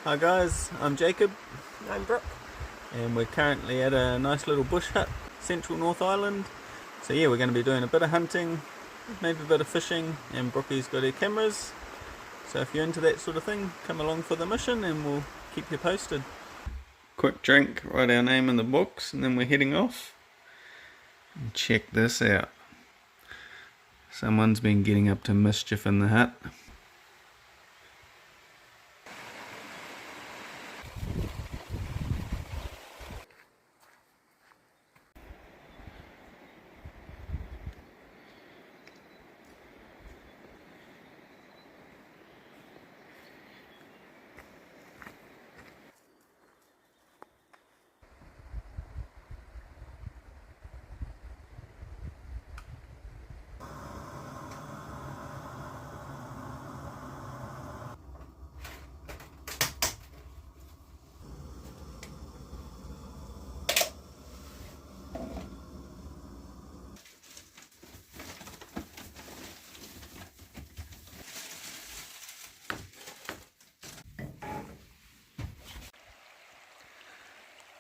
Hi guys, I'm Jacob I'm Brooke. and we're currently at a nice little bush hut, central North Island. So yeah, we're going to be doing a bit of hunting, maybe a bit of fishing, and Brookie's got her cameras. So if you're into that sort of thing, come along for the mission and we'll keep you posted. Quick drink, write our name in the books, and then we're heading off. And check this out. Someone's been getting up to mischief in the hut.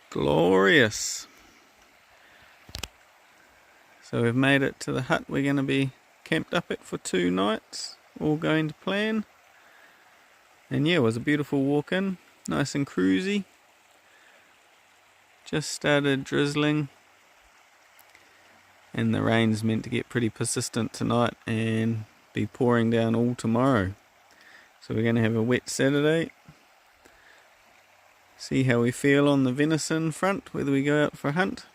Glorious. So we've made it to the hut we're going to be camped up at for 2 nights, all going to plan. And yeah, it was a beautiful walk in, nice and cruisy. Just started drizzling, and the rain's meant to get pretty persistent tonight and be pouring down all tomorrow. So we're going to have a wet Saturday. See how we feel on the venison front, whether we go out for a hunt.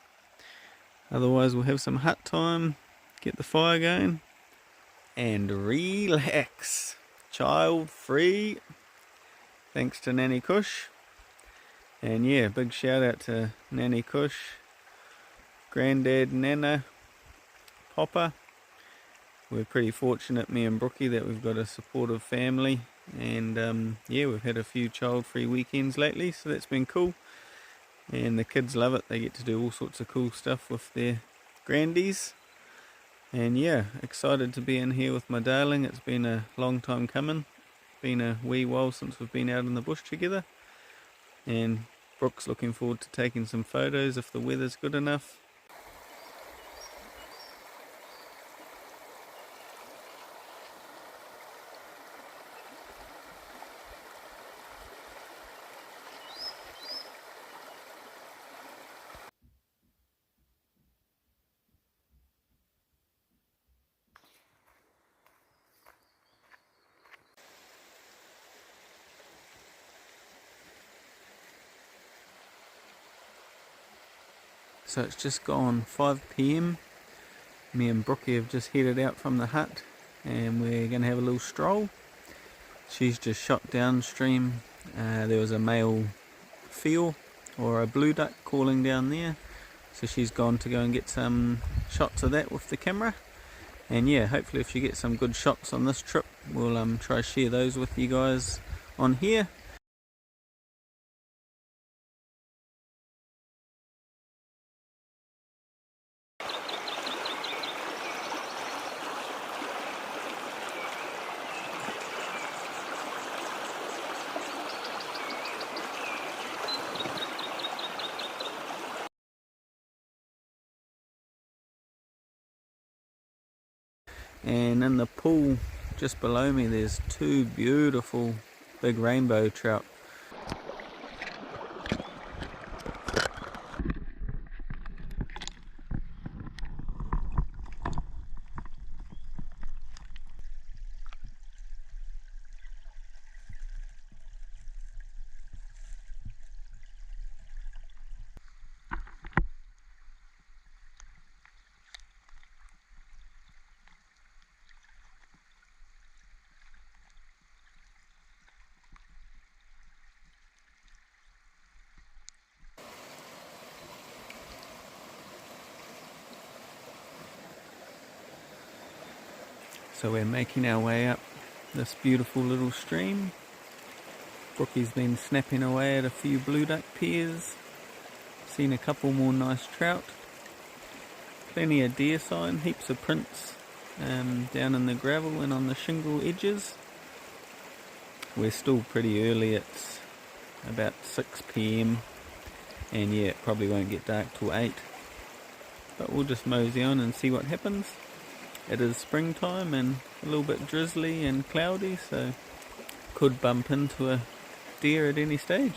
Otherwise we'll have some hut time, get the fire going, and relax. Child free, thanks to Nanny Kush. And yeah, big shout out to Nanny Kush, Granddad, Nana, Popper. We're pretty fortunate, me and Brookie, that we've got a supportive family. And yeah, we've had a few child-free weekends lately, so that's been cool. And the kids love it. They get to do all sorts of cool stuff with their grandies. And yeah, excited to be in here with my darling. It's been a long time coming. Been a wee while since we've been out in the bush together. And Brooke's looking forward to taking some photos if the weather's good enough. So it's just gone 5 PM. Me and Brookie have just headed out from the hut and we're going to have a little stroll. She's just shot downstream. There was a male seal or a blue duck calling down there. So she's gone to go and get some shots of that with the camera. And yeah, hopefully if she gets some good shots on this trip, we'll try to share those with you guys on here. And in the pool just below me there's 2 beautiful big rainbow trout. So we're making our way up this beautiful little stream. Brookie's been snapping away at a few blue duck pairs. Seen a couple more nice trout. Plenty of deer sign, heaps of prints down in the gravel and on the shingle edges. We're still pretty early, it's about 6 p.m. and yeah, it probably won't get dark till 8. But we'll just mosey on and see what happens. It is springtime and a little bit drizzly and cloudy, so could bump into a deer at any stage.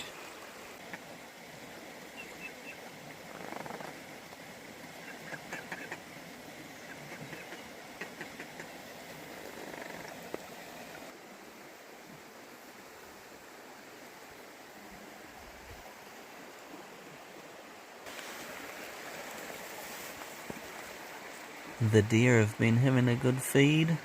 The deer have been having a good feed.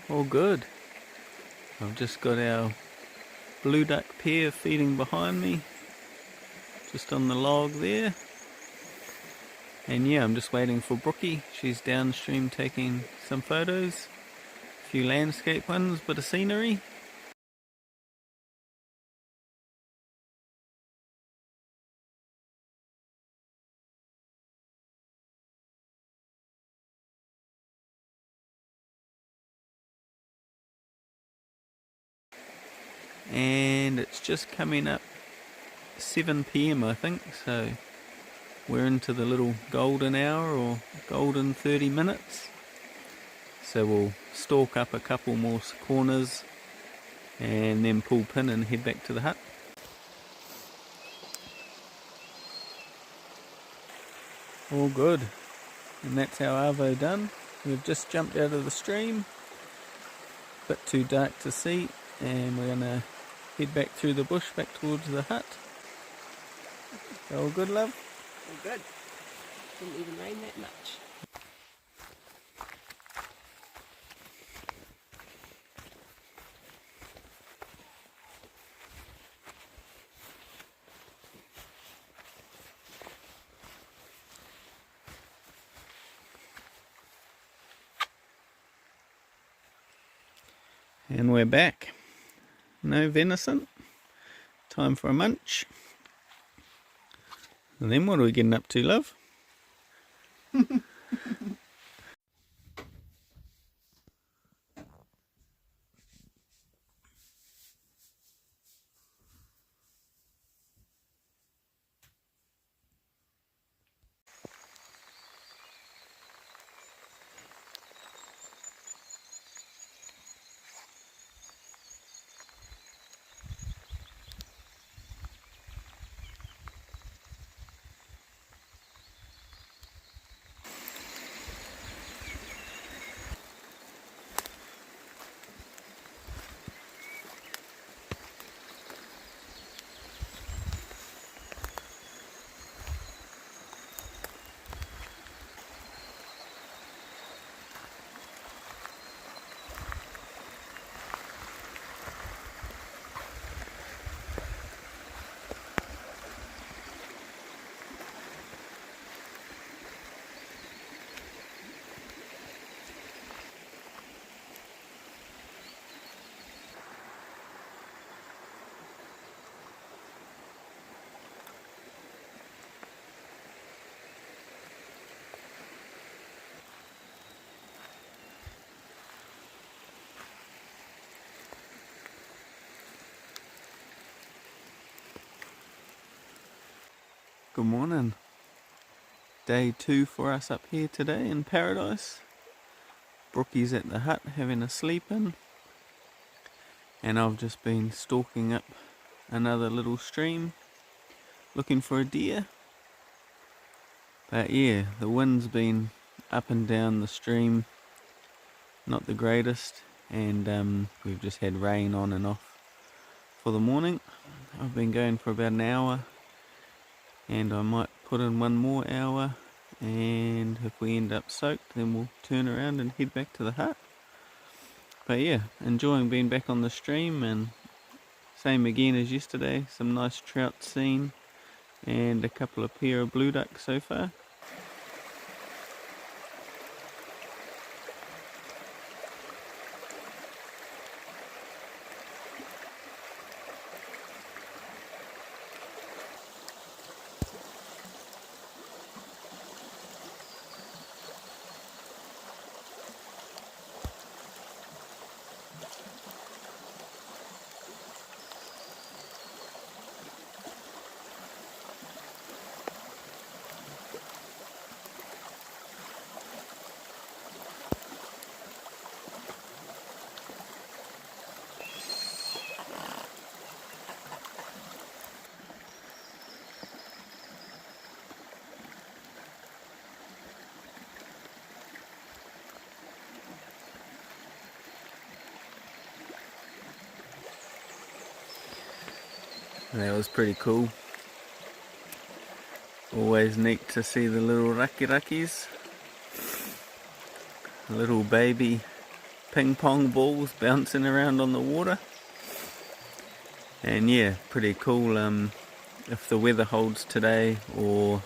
All good. I've just got our blue duck pair feeding behind me, just on the log there. And yeah, I'm just waiting for Brookie. She's downstream taking some photos, a few landscape ones, bit of scenery. And it's just coming up 7 p.m. I think, so we're into the little golden hour or golden 30 minutes. So we'll stalk up a couple more corners and then pull pin and head back to the hut. All good. And that's our arvo done. We've just jumped out of the stream. Bit too dark to see, and we're gonna head back through the bush back towards the hut. All good, love? All good. Didn't even rain that much. And we're back. No venison. Time for a munch. And then what are we getting up to, love? Good morning. Day 2 for us up here today in paradise. Brookie's at the hut having a sleep in, and I've just been stalking up another little stream looking for a deer. But yeah, the wind's been up and down the stream, not the greatest, and we've just had rain on and off for the morning. I've been going for about an hour, and I might put in one more hour, and if we end up soaked then we'll turn around and head back to the hut. But yeah, enjoying being back on the stream, and same again as yesterday, some nice trout seen and a couple of pair of blue duck so far. That was pretty cool. Always neat to see the little rakirakis. Little baby ping pong balls bouncing around on the water. And yeah, pretty cool. If the weather holds today, or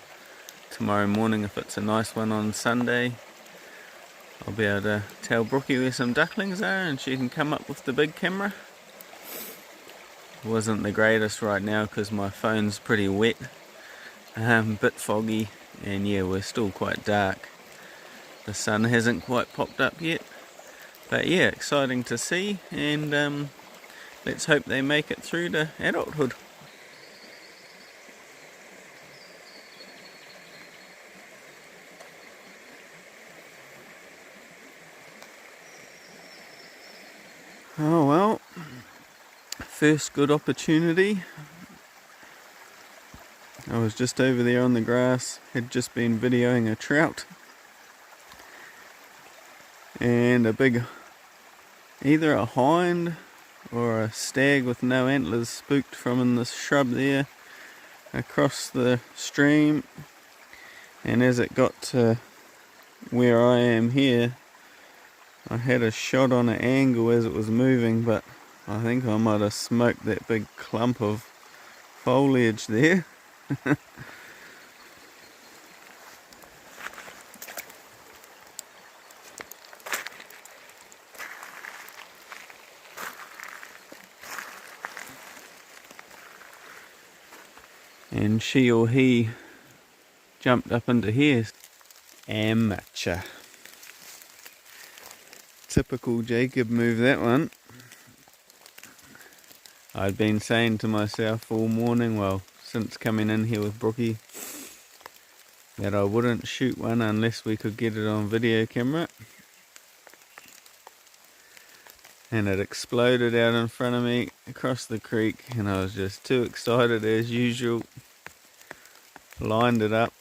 tomorrow morning if it's a nice one on Sunday, I'll be able to tell Brookie where some ducklings are and she can come up with the big camera. Wasn't the greatest right now because my phone's pretty wet, bit foggy, and yeah, we're still quite dark. The sun hasn't quite popped up yet, but yeah, exciting to see, and let's hope they make it through to adulthood. Oh well, first good opportunity. I was just over there on the grass, had just been videoing a trout, and a big, either a hind or a stag with no antlers spooked from in this shrub there across the stream. And as it got to where I am here, I had a shot on an angle as it was moving, but I think I might have smoked that big clump of foliage there. And she or he jumped up into here. Amateur. Typical Jacob move, that one. I'd been saying to myself all morning, well, since coming in here with Brookie, that I wouldn't shoot one unless we could get it on video camera. And it exploded out in front of me across the creek, and I was just too excited as usual. Lined it up.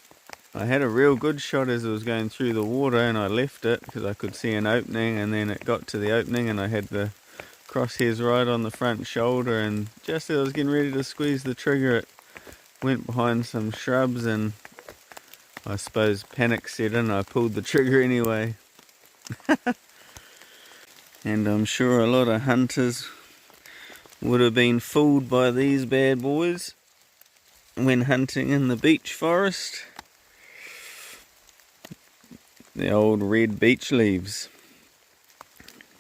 I had a real good shot as it was going through the water, and I left it because I could see an opening, and then it got to the opening and I had the crosshairs right on the front shoulder, and just as I was getting ready to squeeze the trigger, it went behind some shrubs, and I suppose panic set in. I pulled the trigger anyway. And I'm sure a lot of hunters would have been fooled by these bad boys when hunting in the beech forest. The old red beech leaves.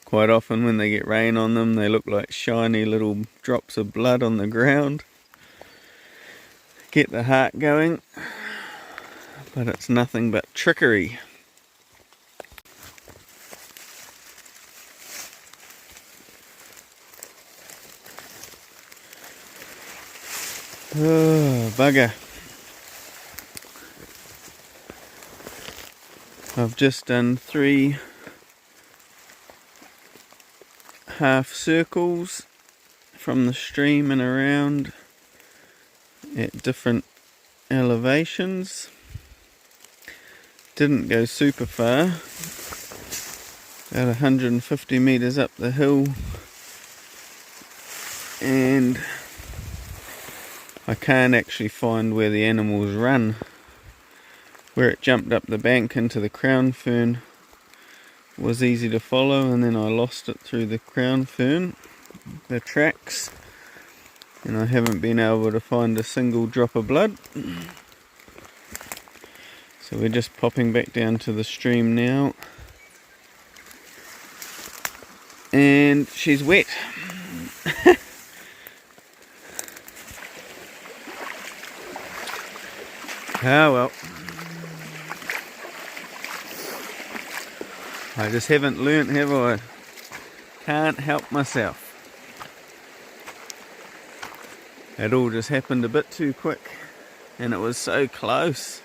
Quite often when they get rain on them, they look like shiny little drops of blood on the ground. Get the heart going, but it's nothing but trickery. Oh, bugger. I've just done 3 half circles from the stream and around at different elevations. Didn't go super far, about 150 meters up the hill, and I can't actually find where the animals run. Where it jumped up the bank into the crown fern was easy to follow, and then I lost it through the crown fern, the tracks, and I haven't been able to find a single drop of blood. So we're just popping back down to the stream now, and she's wet. Ah well, I just haven't learnt, have I? Can't help myself. It all just happened a bit too quick, and it was so close.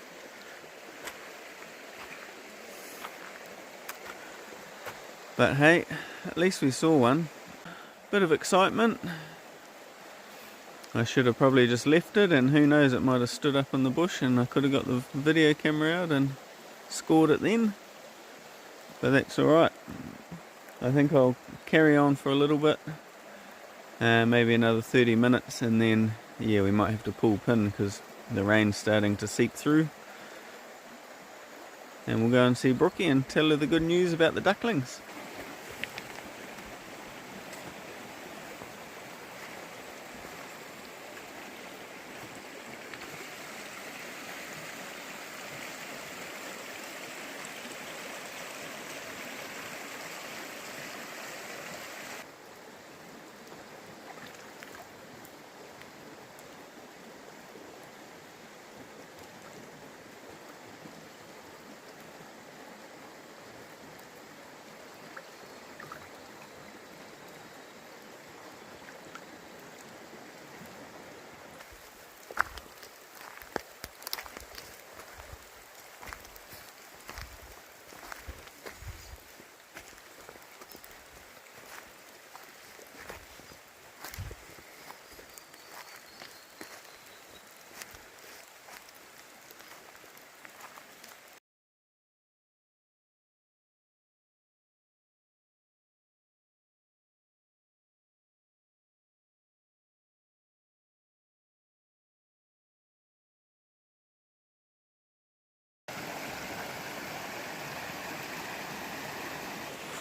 But hey, at least we saw one. Bit of excitement. I should have probably just left it, and who knows, it might have stood up in the bush and I could have got the video camera out and scored it then. But that's alright. I think I'll carry on for a little bit, maybe another 30 minutes, and then yeah, we might have to pull pin because the rain's starting to seep through. And we'll go and see Brookie and tell her the good news about the ducklings.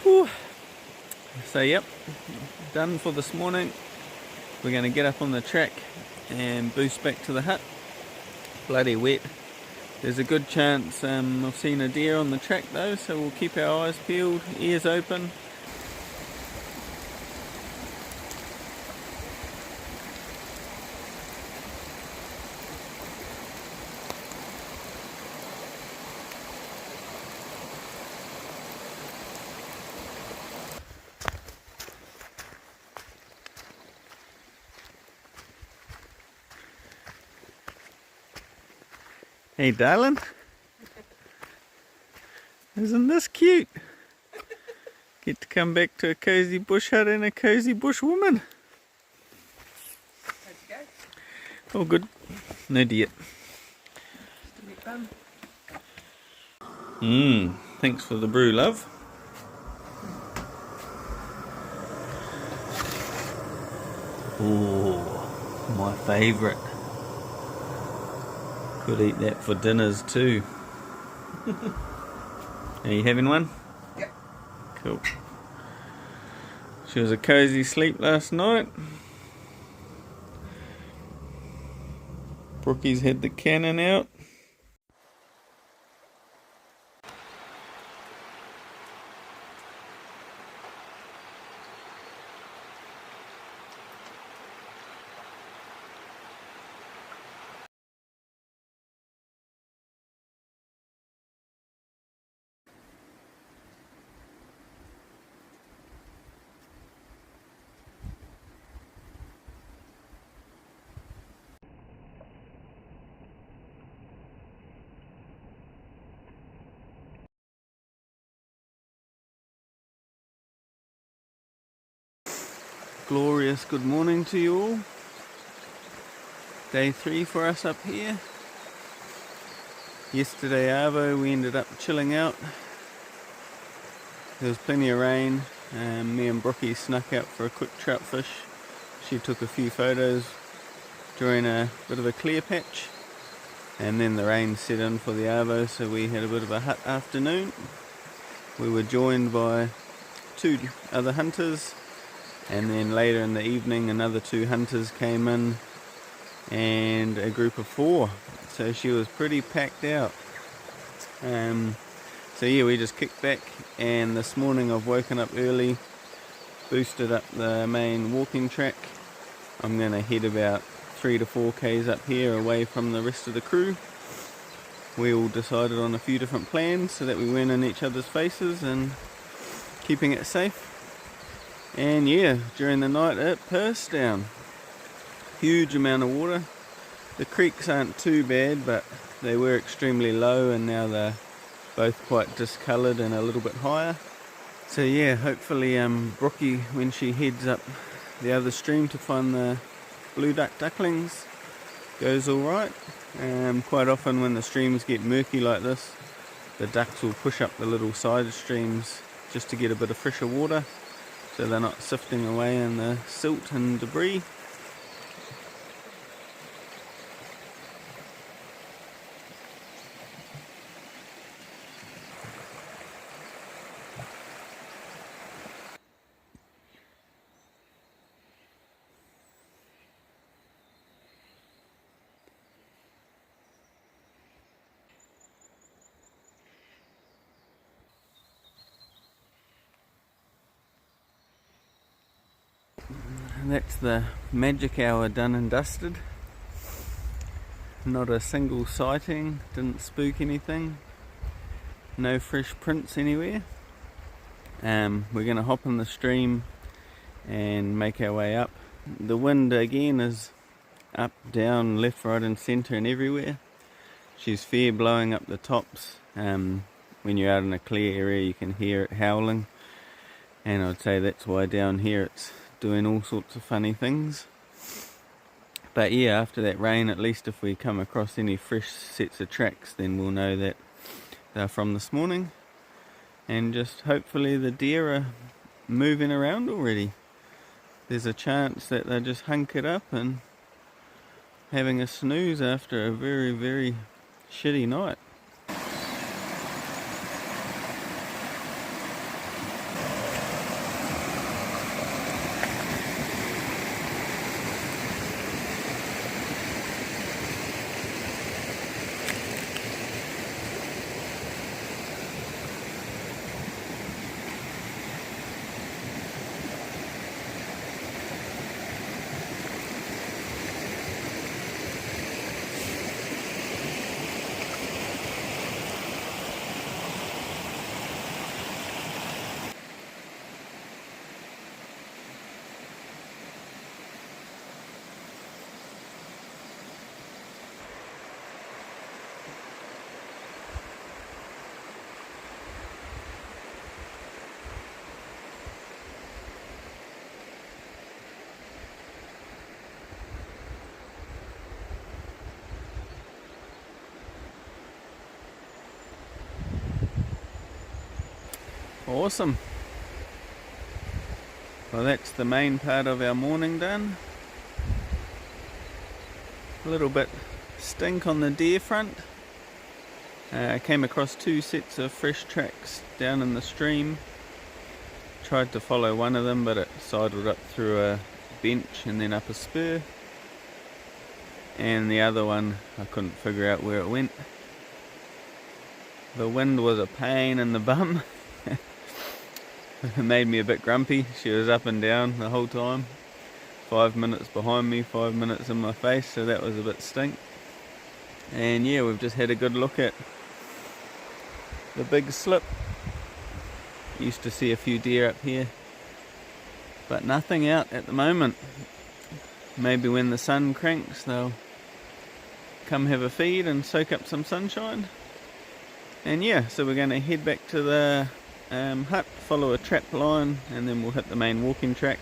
Whew. So yep, done for this morning. We're going to get up on the track and boost back to the hut. Bloody wet. There's a good chance I've seen a deer on the track though, so we'll keep our eyes peeled, ears open. Hey darling, isn't this cute? Get to come back to a cozy bush hut and a cozy bush woman. How'd you go? All good. No diet. Thanks for the brew, love. Oh, my favourite. Could eat that for dinners too. Are you having one? Yep. Cool. She was a cozy sleep last night. Brookie's had the cannon out. glorious good morning to you all. Day 3 for us up here. Yesterday arvo we ended up chilling out. There was plenty of rain. Me and Brookie snuck out for a quick trout fish. She took a few photos during a bit of a clear patch, and then the rain set in for the arvo, so we had a bit of a hut afternoon. We were joined by 2 other hunters, and then later in the evening another 2 hunters came in and a group of 4, so she was pretty packed out. So yeah, we just kicked back, and this morning I've woken up early, boosted up the main walking track. I'm going to head about 3 to 4 k's up here away from the rest of the crew. We all decided on a few different plans so that we weren't in each other's faces and keeping it safe. And yeah, during the night it pissed down. Huge amount of water. The creeks aren't too bad, but they were extremely low, and now they're both quite discoloured and a little bit higher. So yeah, hopefully Brookie, when she heads up the other stream to find the blue ducklings, goes alright. Quite often when the streams get murky like this, the ducks will push up the little side streams just to get a bit of fresher water, so they're not sifting away in the silt and debris. That's the magic hour done and dusted. Not a single sighting, didn't spook anything, no fresh prints anywhere. We're going to hop in the stream and make our way up. The wind again is up, down, left, right and centre and everywhere. She's fair blowing up the tops. When you're out in a clear area you can hear it howling, and I'd say that's why down here it's doing all sorts of funny things. But yeah, after that rain, at least if we come across any fresh sets of tracks, then we'll know that they're from this morning. And just hopefully the deer are moving around already. There's a chance that they're just hunkered up and having a snooze after a very, very shitty night. Awesome. Well, that's the main part of our morning done. A little bit stink on the deer front. I came across 2 sets of fresh tracks down in the stream. Tried to follow one of them, but it sidled up through a bench and then up a spur. And the other one, I couldn't figure out where it went. The wind was a pain in the bum. It made me a bit grumpy. She was up and down the whole time. 5 minutes behind me, 5 minutes in my face, so that was a bit stink. And yeah, we've just had a good look at the big slip. Used to see a few deer up here, but nothing out at the moment. Maybe when the sun cranks they'll come have a feed and soak up some sunshine. And yeah, so we're going to head back to the hut, follow a trap line, and then we'll hit the main walking track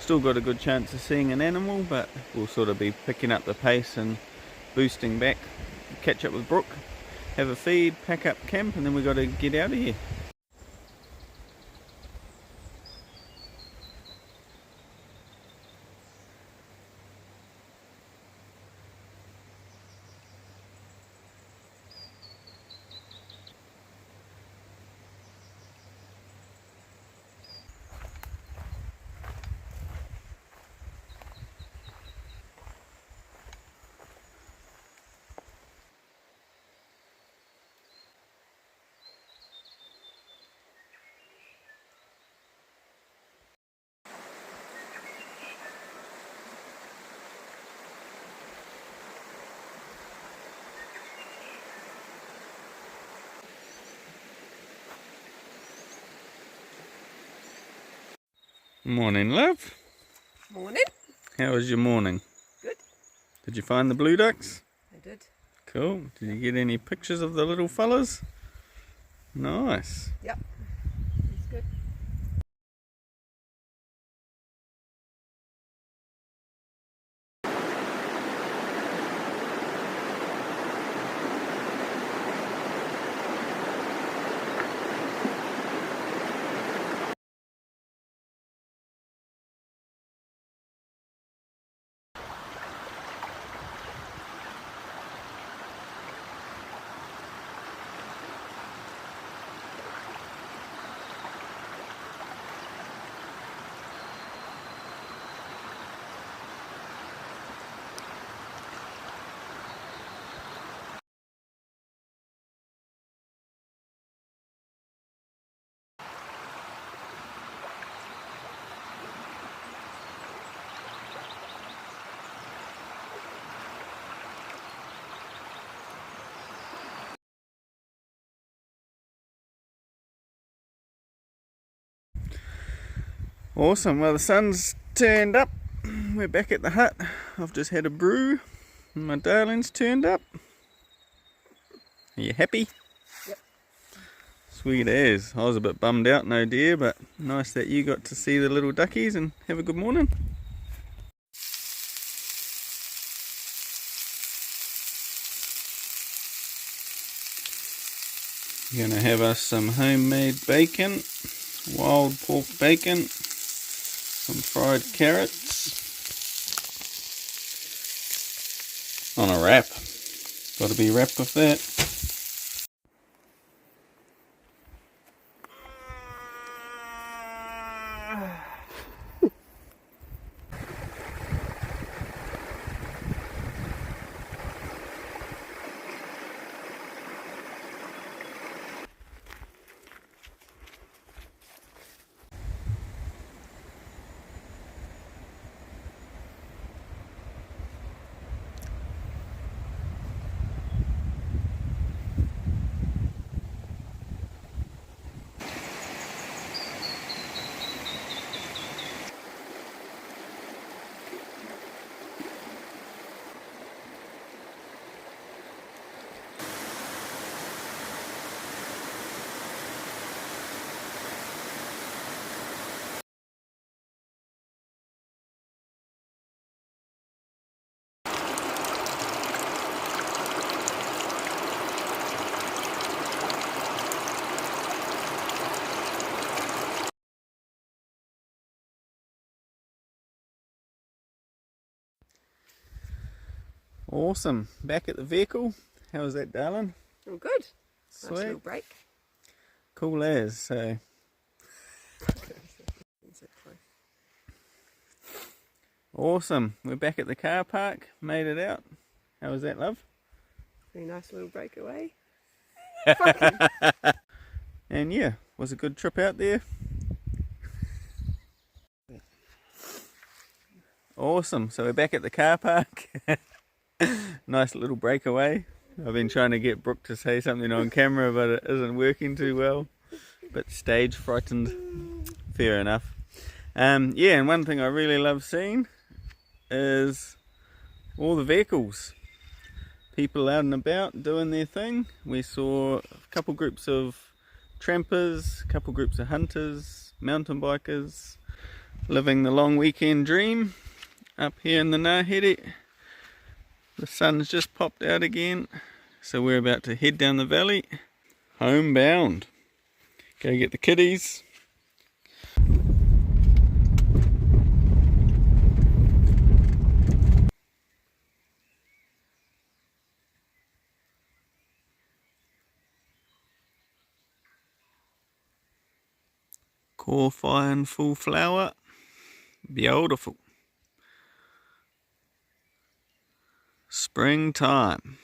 Still got a good chance of seeing an animal, but we'll sort of be picking up the pace and boosting back, catch up with Brooke, have a feed, pack up camp, and then we got to get out of here. Morning, love. Morning. How was your morning? Good. Did you find the blue ducks? I did. Cool. Did you get any pictures of the little fellas? Nice. Yep. It's good. Awesome. Well, the sun's turned up. We're back at the hut. I've just had a brew and my darling's turned up. Are you happy? Yep. Sweet as. I was a bit bummed out, no dear, but nice that you got to see the little duckies and have a good morning. You're going to have us some homemade bacon, wild pork bacon, some fried carrots on a wrap. Got to be wrapped with that. Awesome. Back at the vehicle. How was that, darling? Oh, good. Sweet. Nice little break. Cool as. So awesome. We're back at the car park. Made it out. How was that, love? Very nice little breakaway. And yeah, was a good trip out there. Awesome. So we're back at the car park. Nice little breakaway. I've been trying to get Brooke to say something on camera, but it isn't working too well. But stage frightened. Fair enough. Yeah, and one thing I really love seeing is all the vehicles. People out and about doing their thing. We saw a couple groups of trampers, a couple groups of hunters, mountain bikers, Living the long weekend dream up here in the Ngahere. The sun's just popped out again, so we're about to head down the valley, homebound. Go get the kiddies. Kōwhai in full flower. Beautiful. Springtime.